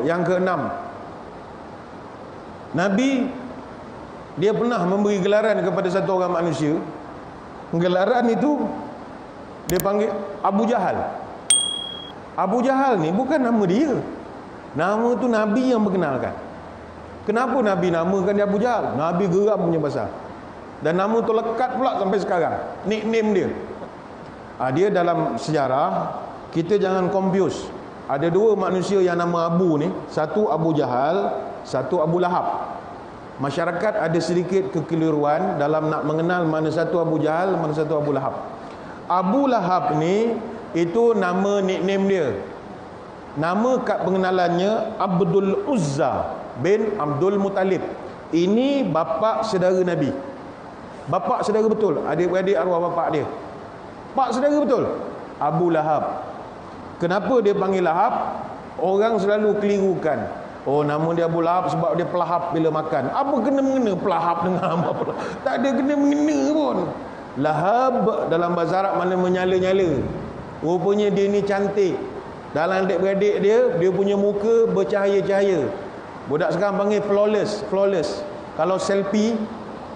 yang keenam, Nabi dia pernah memberi gelaran kepada satu orang manusia. Gelaran itu dia panggil Abu Jahal. Abu Jahal ni bukan nama dia. Nama tu Nabi yang berkenalkan. Kenapa Nabi namakan dia Abu Jahal? Nabi geram punya pasal. Dan nama tu lekat pula sampai sekarang, nickname dia. Dia dalam sejarah, kita jangan confuse. Ada dua manusia yang nama Abu ni, satu Abu Jahal, satu Abu Lahab. Masyarakat ada sedikit kekeliruan dalam nak mengenal mana satu Abu Jahal, mana satu Abu Lahab. Abu Lahab ni itu nama nickname dia. Nama kad pengenalannya Abdul Uzza bin Abdul Muttalib. Ini bapa saudara Nabi. Bapa saudara betul, adik-beradik arwah bapa dia. Pak saudara betul, Abu Lahab. Kenapa dia panggil Lahab? Orang selalu kelirukan. Oh, nama dia Abu Lahab sebab dia pelahap bila makan. Apa kena-mengena pelahap dengan apa? Tak ada kena-mengena pun. Lahab dalam bahasa Arab mana menyala-nyala. Rupanya dia ni cantik. Dalam adik-beradik dia punya muka bercahaya-cahaya. Budak sekarang panggil flawless. Kalau selfie,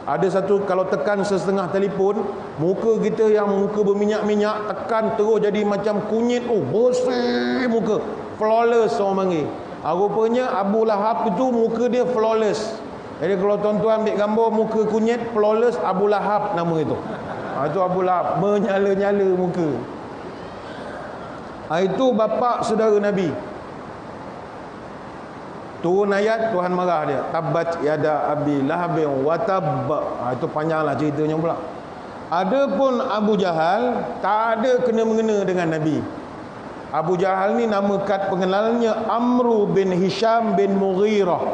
ada satu, kalau tekan setengah telefon, muka kita yang muka berminyak-minyak, tekan terus jadi macam kunyit. Oh, bersih muka. Flawless orang panggil. Rupanya Abu Lahab itu muka dia flawless. Jadi kalau tuan-tuan ambil gambar muka kunyit flawless, Abu Lahab nama itu. Itu Abu Lahab, menyala-nyala muka. Itu bapa saudara Nabi. Turun ayat, Tuhan marah dia. Tabbat yada abi lahabin wa tabb. Itu panjanglah ceritanya pula. Adapun Abu Jahal tak ada kena-mengena dengan Nabi. Abu Jahal ni nama kad pengenalannya Amru bin Hisham bin Mughirah.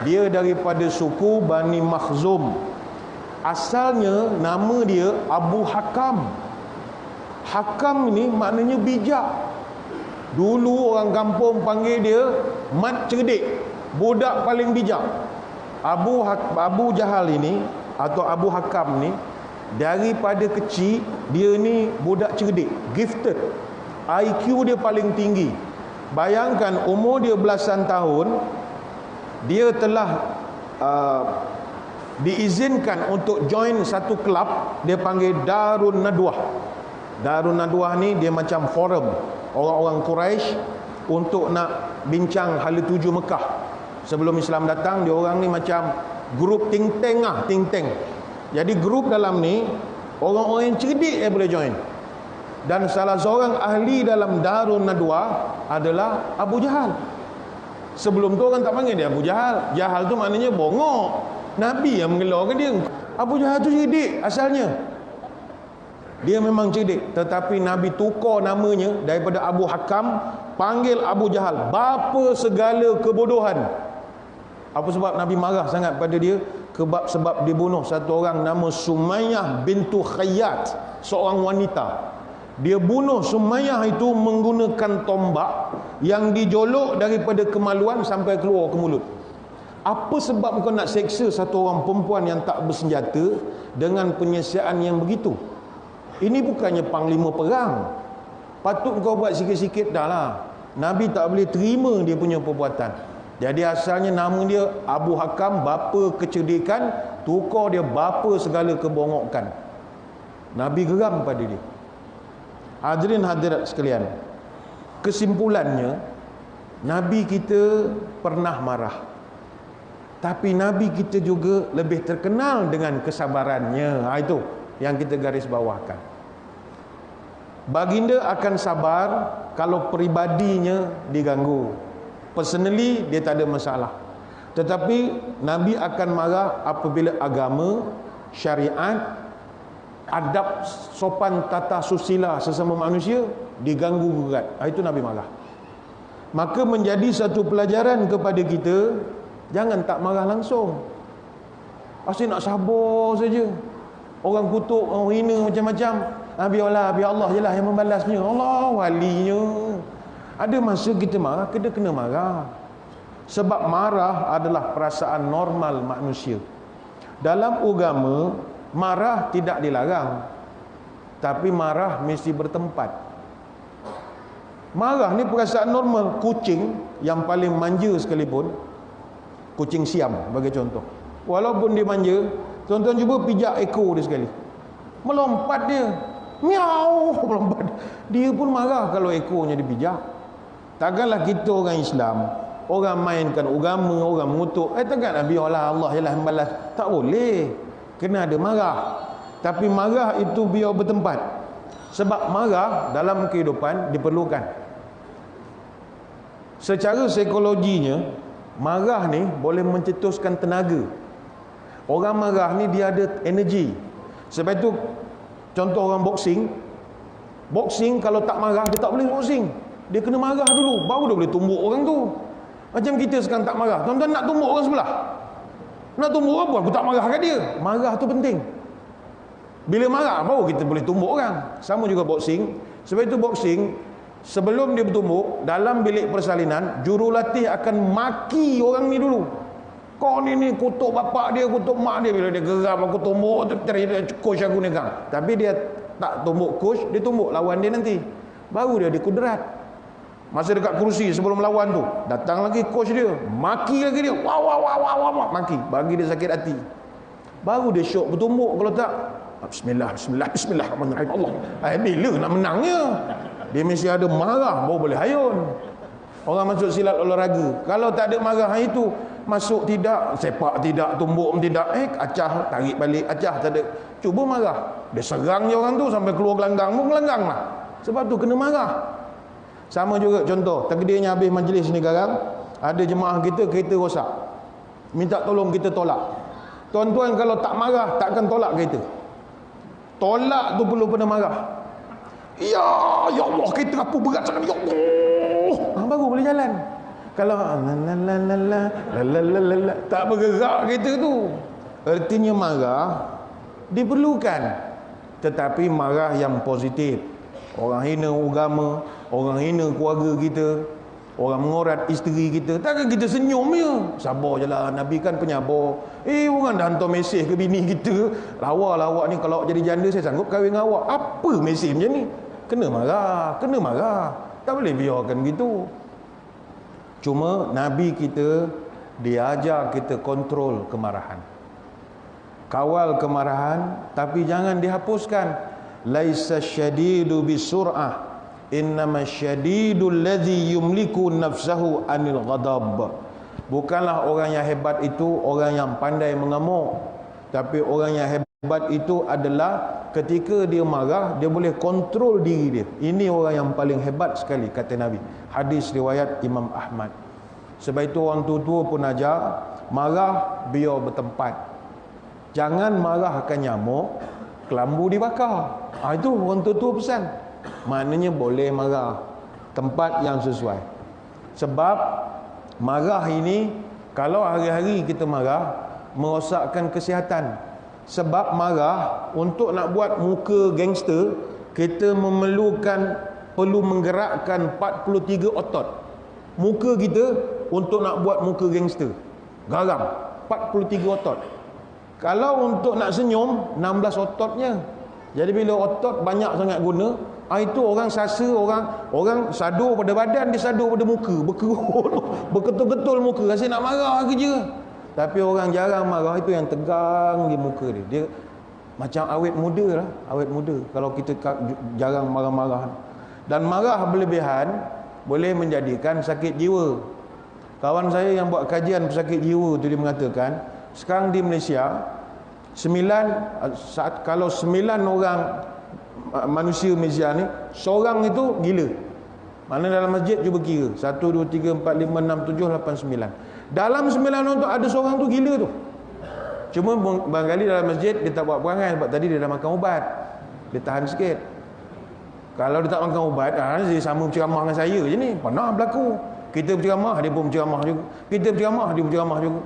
Dia daripada suku Bani Makhzum. Asalnya nama dia Abu Hakam. Hakam ni maknanya bijak. Dulu orang kampung panggil dia mat cerdik, budak paling bijak. Abu Jahal ini atau Abu Hakam ni daripada kecil dia ni budak cerdik, gifted. IQ dia paling tinggi. Bayangkan umur dia belasan tahun, dia telah diizinkan untuk join satu kelab, dia panggil Darun Nadwah. Darun Nadwah ni dia macam forum orang-orang Quraisy untuk nak bincang hala tuju Mekah. Sebelum Islam datang, dia orang ni macam grup think tank lah, think tank. Jadi grup dalam ni orang-orang yang cerdik boleh join. Dan salah seorang ahli dalam Darun Nadwah adalah Abu Jahal. Sebelum tu orang tak panggil dia Abu Jahal. Jahal tu maknanya bongok. Nabi yang mengeluarkan dia. Abu Jahal tu cerdik asalnya. Dia memang cerdik, tetapi Nabi tukar namanya daripada Abu Hakam, panggil Abu Jahal, bapa segala kebodohan. Apa sebab Nabi marah sangat pada dia? Sebab dia bunuh satu orang nama Sumayyah bintu Khayyat, seorang wanita. Dia bunuh Sumayyah itu menggunakan tombak yang dijolok daripada kemaluan sampai keluar ke mulut. Apa sebab kau nak seksa satu orang perempuan yang tak bersenjata dengan penyiasatan yang begitu? Ini bukannya panglima perang. Patut kau buat sikit-sikit dah lah. Nabi tak boleh terima dia punya perbuatan. Jadi asalnya nama dia Abu Hakam, bapa kecerdikan, tukar dia bapa segala kebongokan. Nabi geram pada dia. Hadirin hadirat sekalian, kesimpulannya, Nabi kita pernah marah, tapi Nabi kita juga lebih terkenal dengan kesabarannya. Itu yang kita garis bawahkan. Baginda akan sabar kalau peribadinya diganggu. Personally dia tak ada masalah. Tetapi Nabi akan marah apabila agama, syariat, adab sopan tata susila sesama manusia diganggu gugat. Itu Nabi marah. Maka menjadi satu pelajaran kepada kita, jangan tak marah langsung. Pasti nak sabar saja. Orang kutuk, orang hina macam-macam. Biar Allah je lah yang membalasnya. Allah walinya. Ada masa kita marah, kita kena marah. Sebab marah adalah perasaan normal manusia. Dalam agama, marah tidak dilarang, tapi marah mesti bertempat. Marah ni perasaan normal. Kucing yang paling manja sekalipun, kucing Siam bagi contoh, walaupun dia manja, tuan-tuan cuba pijak ekor dia sekali, melompat dia, miau, melompat. Dia pun marah kalau ekornya dipijak. Takkanlah kita orang Islam, orang mainkan agama, orang mengutuk, takkanlah biarlah Allah ialah yang balas. Tak boleh, kena ada marah. Tapi marah itu biar bertempat. Sebab marah dalam kehidupan diperlukan. Secara psikologinya, marah ni boleh mencetuskan tenaga. Orang marah ni dia ada energi. Sebab itu contoh orang boxing, kalau tak marah dia tak boleh boxing. Dia kena marah dulu, baru dia boleh tumbuk orang tu. Macam kita sekarang tak marah, tuan-tuan nak tumbuk orang sebelah, nak tumbuk apa? Aku tak marah kat dia. Marah tu penting. Bila marah baru kita boleh tumbuk orang. Sama juga boxing. Sebab itu boxing, sebelum dia bertumbuk, dalam bilik persalinan, jurulatih akan maki orang ni dulu. Kau ni kutuk bapak dia, kutuk mak dia. Bila dia geram, aku tumbuk, coach aku ni kan. Tapi dia tak tumbuk coach, dia tumbuk lawan dia nanti. Baru dia kudrat. Masa dekat kerusi sebelum lawan tu, datang lagi coach dia, maki lagi dia, wah, maki, bagi dia sakit hati. Baru dia syok bertumbuk. Kalau tak, bismillahirrahmanirrahim, Allah. Bila nak menangnya? Dia mesti ada marah baru boleh hayun. Orang masuk silat olahraga, kalau tak ada marah itu, masuk tidak, sepak tidak, tumbuk tidak, acah, tarik balik, acah, tak ada. Cuba marah, dia serang je orang tu sampai keluar gelanggang pun gelanggang lah. Sebab tu kena marah. Sama juga contoh, takdirnya habis majlis ni sekarang, ada jemaah kita kereta rosak, minta tolong kita tolak. Tuan-tuan kalau tak marah, takkan tolak kereta. Tolak tu perlu pernah marah. Ya Allah, kereta apa berat sangat, ya Allah, baru boleh jalan. Kalau tak bergerak kereta tu, artinya marah diperlukan, tetapi marah yang positif. Orang hina agama, orang hina keluarga kita, orang mengorat isteri kita, takkan kita senyum je. Sabar je lah, Nabi kan penyabar. Orang dah hantar mesej ke bini kita, lawa ni kalau jadi janda saya sanggup kahwin dengan awak. Apa mesej macam ni? Kena marah. Tak boleh biarkan gitu. Cuma Nabi kita, dia ajar kita kontrol kemarahan, kawal kemarahan, tapi jangan dihapuskan. Laisa syadidu bisur'ah, innama syadidul ladzi yumliku nafsahu anil ghadab. Bukanlah orang yang hebat itu orang yang pandai mengamuk, tapi orang yang hebat itu adalah ketika dia marah, dia boleh kontrol diri dia. Ini orang yang paling hebat sekali, kata Nabi. Hadis riwayat Imam Ahmad. Sebab itu orang tua-tua pun ajar, marah biar bertempat. Jangan marahkan nyamuk, kelambu dibakar. Itu orang tua-tua pesan. Maknanya boleh marah, tempat yang sesuai. Sebab marah ini, kalau hari-hari kita marah, merosakkan kesihatan. Sebab marah, untuk nak buat muka gangster, kita perlu menggerakkan 43 otot. Muka kita untuk nak buat muka gangster, garam, 43 otot. Kalau untuk nak senyum, 16 ototnya. Jadi bila otot banyak sangat guna, itu orang sasa, orang sadu pada badan, dia sadu pada muka, berkerut, berketul-ketul muka, rasa nak marah kerja. Tapi orang jarang marah, itu yang tegang di muka dia. Dia macam awet muda lah, awet muda. Kalau kita jarang marah-marah. Dan marah berlebihan boleh menjadikan sakit jiwa. Kawan saya yang buat kajian pesakit jiwa tu, dia mengatakan, sekarang di Malaysia, kalau 9 orang manusia Malaysia ni, seorang itu gila. Mana dalam masjid cuba kira, 1, 2, 3, 4, 5, 6, 7, 8, 9. Dalam 9 orang tu ada seorang tu gila tu. Cuma barangkali dalam masjid dia tak buat perangai, sebab tadi dia dah makan ubat, dia tahan sikit. Kalau dia tak makan ubat, dia sama berceramah dengan saya je ni. Pernah berlaku. Kita berceramah, dia pun berceramah juga. Kita berceramah, dia berceramah juga.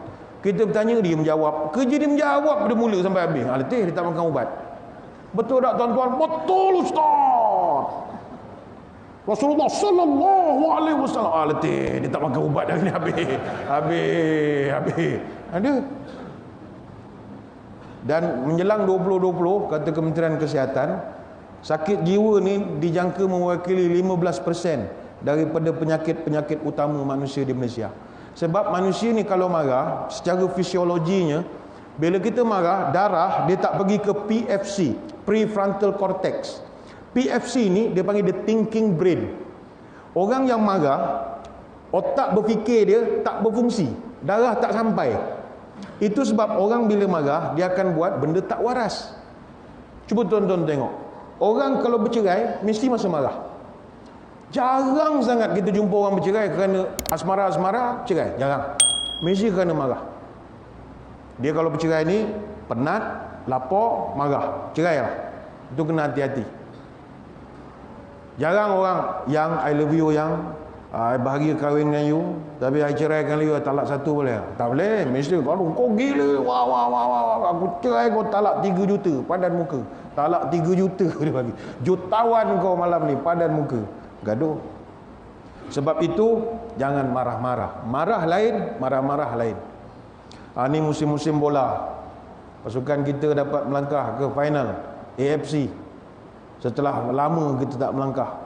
Kita bertanya, dia menjawab. Kerja dia menjawab pada mula sampai habis. Letih, dia tak makan ubat. Betul tak tuan-tuan? Betul Ustaz. Rasulullah sallallahu alaihi wasallam. Letih, dia tak makan ubat dah ni habis. Habis. Ada. Dan menjelang 2020, kata Kementerian Kesihatan, sakit jiwa ni dijangka mewakili 15% daripada penyakit-penyakit utama manusia di Malaysia. Sebab manusia ni kalau marah, secara fisiologinya, bila kita marah, darah dia tak pergi ke PFC, prefrontal cortex. PFC ni dia panggil the thinking brain. Orang yang marah, otak berfikir dia tak berfungsi, darah tak sampai. Itu sebab orang bila marah, dia akan buat benda tak waras. Cuba tuan-tuan tengok, orang kalau bercerai mesti masa marah. Jarang sangat kita jumpa orang bercerai kerana asmara-asmara cerai, jarang. Mesti kerana marah. Dia kalau bercerai ni penat, lapar, marah, cerai lah. Itu kena hati-hati. Jarang orang yang I love you, yang I bahagia kahwin dengan you, tapi I ceraikan you, talak satu boleh? Tak boleh. Mesti kau gila, wah, aku cerai kau talak 3 juta padan muka. Talak 3 juta dia bagi. Jutawan kau malam ni padan muka. Gaduh. Sebab itu jangan marah-marah. Marah lain, marah-marah lain. Ni musim-musim bola. Pasukan kita dapat melangkah ke final AFC. Setelah lama kita tak melangkah.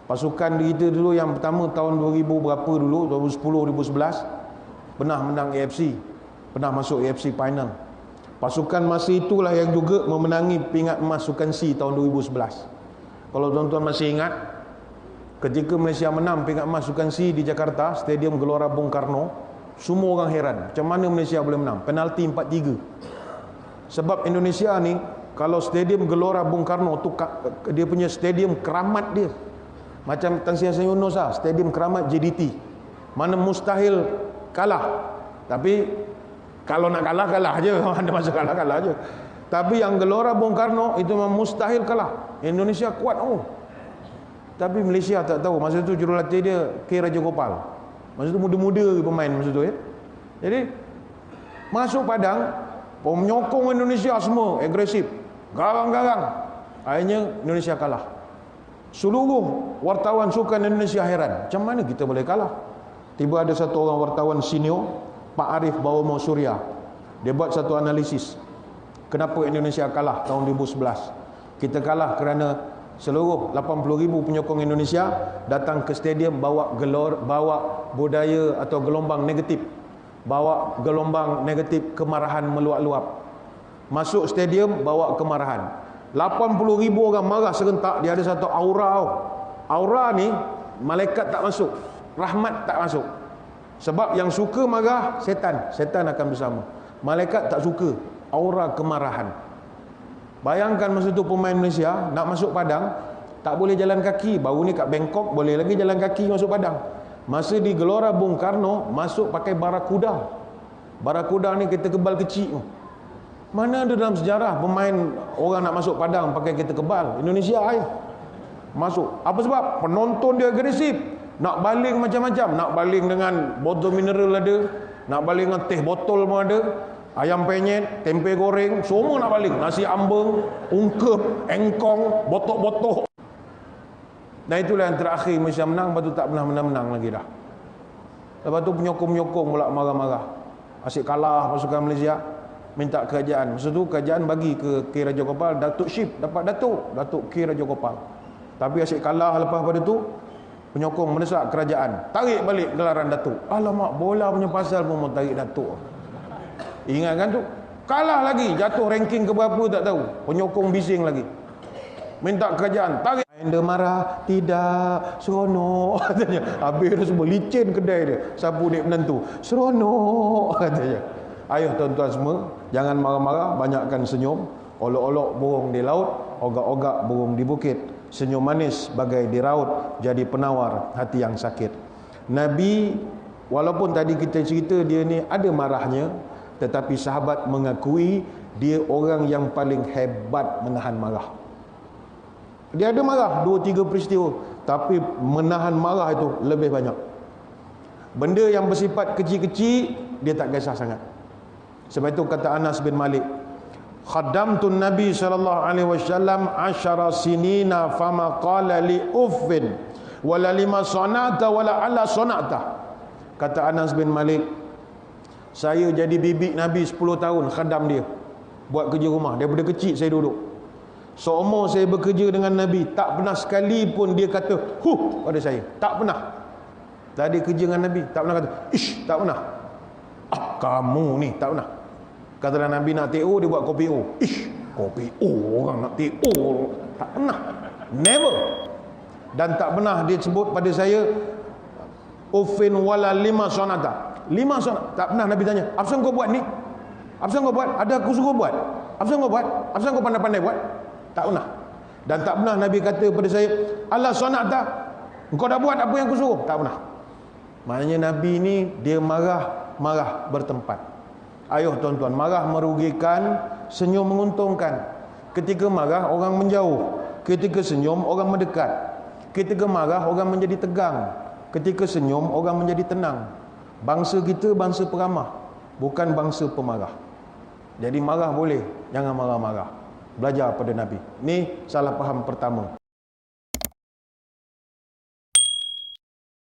Pasukan kita dulu yang pertama tahun 2000 berapa dulu, 2010, 2011 pernah menang AFC, pernah masuk AFC final. Pasukan masa itulah yang juga memenangi pingat emas Sukan C tahun 2011. Kalau tuan-tuan masih ingat, ketika Malaysia menang pingat emas Sukan C di Jakarta, Stadium Gelora Bung Karno, semua orang heran, macam mana Malaysia boleh menang? Penalti 4-3. Sebab Indonesia ni, kalau Stadium Gelora Bung Karno tu dia punya stadium keramat dia. Macam Tan Sri Hasan Yunos lah, stadium keramat JDT. Mana mustahil kalah. Tapi kalau nak kalah je. Ada masa kalah je. Tapi yang Gelora Bung Karno itu memang mustahil kalah. Indonesia kuat. Tapi Malaysia tak tahu. Masa tu jurulatih dia K. Raja Gopal. Masa tu muda-muda pemain masa tu ya. Jadi masuk padang, penyokong Indonesia semua agresif, garang-garang. Akhirnya Indonesia kalah. Seluruh wartawan sukan Indonesia heran, macam mana kita boleh kalah? Tiba ada satu orang wartawan senior, Pak Arif Bawomo Surya. Dia buat satu analisis. Kenapa Indonesia kalah tahun 2011? Kita kalah kerana seluruh 80,000 penyokong Indonesia datang ke stadium bawa budaya atau gelombang negatif. Bawa gelombang negatif, kemarahan meluap-luap. Masuk stadium bawa kemarahan. 80,000 orang marah serentak. Dia ada satu aura. Aura ni malaikat tak masuk, rahmat tak masuk. Sebab yang suka marah setan akan bersama. Malaikat tak suka aura kemarahan. Bayangkan masa tu pemain Malaysia nak masuk padang, tak boleh jalan kaki. Baru ni kat Bangkok boleh lagi jalan kaki masuk padang. Masa di Gelora Bung Karno masuk pakai barakuda. Barakuda ni kereta kebal kecil. Mana ada dalam sejarah pemain orang nak masuk padang pakai kereta kebal? Indonesia aja masuk. Apa sebab? Penonton dia agresif, nak baling macam-macam. Nak baling dengan botol mineral ada, nak baling dengan teh botol pun ada, ayam penyet, tempe goreng, semua nak baling. Nasi ambeng, ungkep, engkong, botok-botok. Dan itulah yang terakhir Malaysia menang. Lepas tu tak pernah menang lagi dah. Lepas tu penyokong-penyokong pula marah-marah, asyik kalah pasukan Malaysia, minta kerajaan. Masa tu kerajaan bagi ke K. Raja Gopal, Datuk Syif dapat Datuk K. Raja Gopal. Tapi asyik kalah. Lepas pada tu penyokong mendesak kerajaan, tarik balik gelaran Datuk. Alamak, bola punya pasal pun mau tarik Datuk. Ingat kan tu? Kalah lagi, jatuh ranking ke berapa tak tahu. Penyokong bising lagi, minta kerajaan tarik. Dia marah, tidak seronok katanya. Habis dia semua licin kedai dia, sapu naik menantu, seronok katanya. Ayuh tuan-tuan semua, jangan marah-marah, banyakkan senyum. Olok-olok burung di laut, ogak-ogak burung di bukit. Senyum manis bagai di raut, jadi penawar hati yang sakit. Nabi, walaupun tadi kita cerita dia ni ada marahnya, tetapi sahabat mengakui dia orang yang paling hebat menahan marah. Dia ada marah 2-3 peristiwa, tapi menahan marah itu lebih banyak. Benda yang bersifat kecil-kecil dia tak kisah sangat. Sebab itu kata Anas bin Malik, khaddamtun Nabi sallallahu alaihi wasallam 10 sinina fama qala li uffin wala lima sanata wala ala sanata. Kata Anas bin Malik, saya jadi bibik Nabi 10 tahun khadam dia, buat kerja rumah. Daripada kecil saya duduk. Seumur saya bekerja dengan Nabi, tak pernah sekali pun dia kata huh pada saya. Tak pernah. Tadi kerja dengan Nabi, tak pernah kata ish, tak pernah. Ah, kamu ni, tak pernah. Kata Nabi nak TO, dia buat kopi O. Ish, kopi O, orang nak TO. Tak pernah. Never. Dan tak pernah dia sebut pada saya ufin wala 5 sonata. 5 sonata. Tak pernah Nabi tanya, apa kau buat ni? Apa kau buat? Ada aku suruh buat. Apa kau buat? Apa kau pandai-pandai buat? Tak pernah. Dan tak pernah Nabi kata pada saya, Allah sonata, engkau dah buat apa yang aku suruh? Tak pernah. Maknanya Nabi ni dia marah bertempat. Ayuh tuan-tuan, marah merugikan, senyum menguntungkan. Ketika marah orang menjauh, ketika senyum orang mendekat. Ketika marah orang menjadi tegang, ketika senyum orang menjadi tenang. Bangsa kita bangsa peramah, bukan bangsa pemarah. Jadi marah boleh, jangan marah-marah. Belajar pada Nabi. Ni salah faham pertama.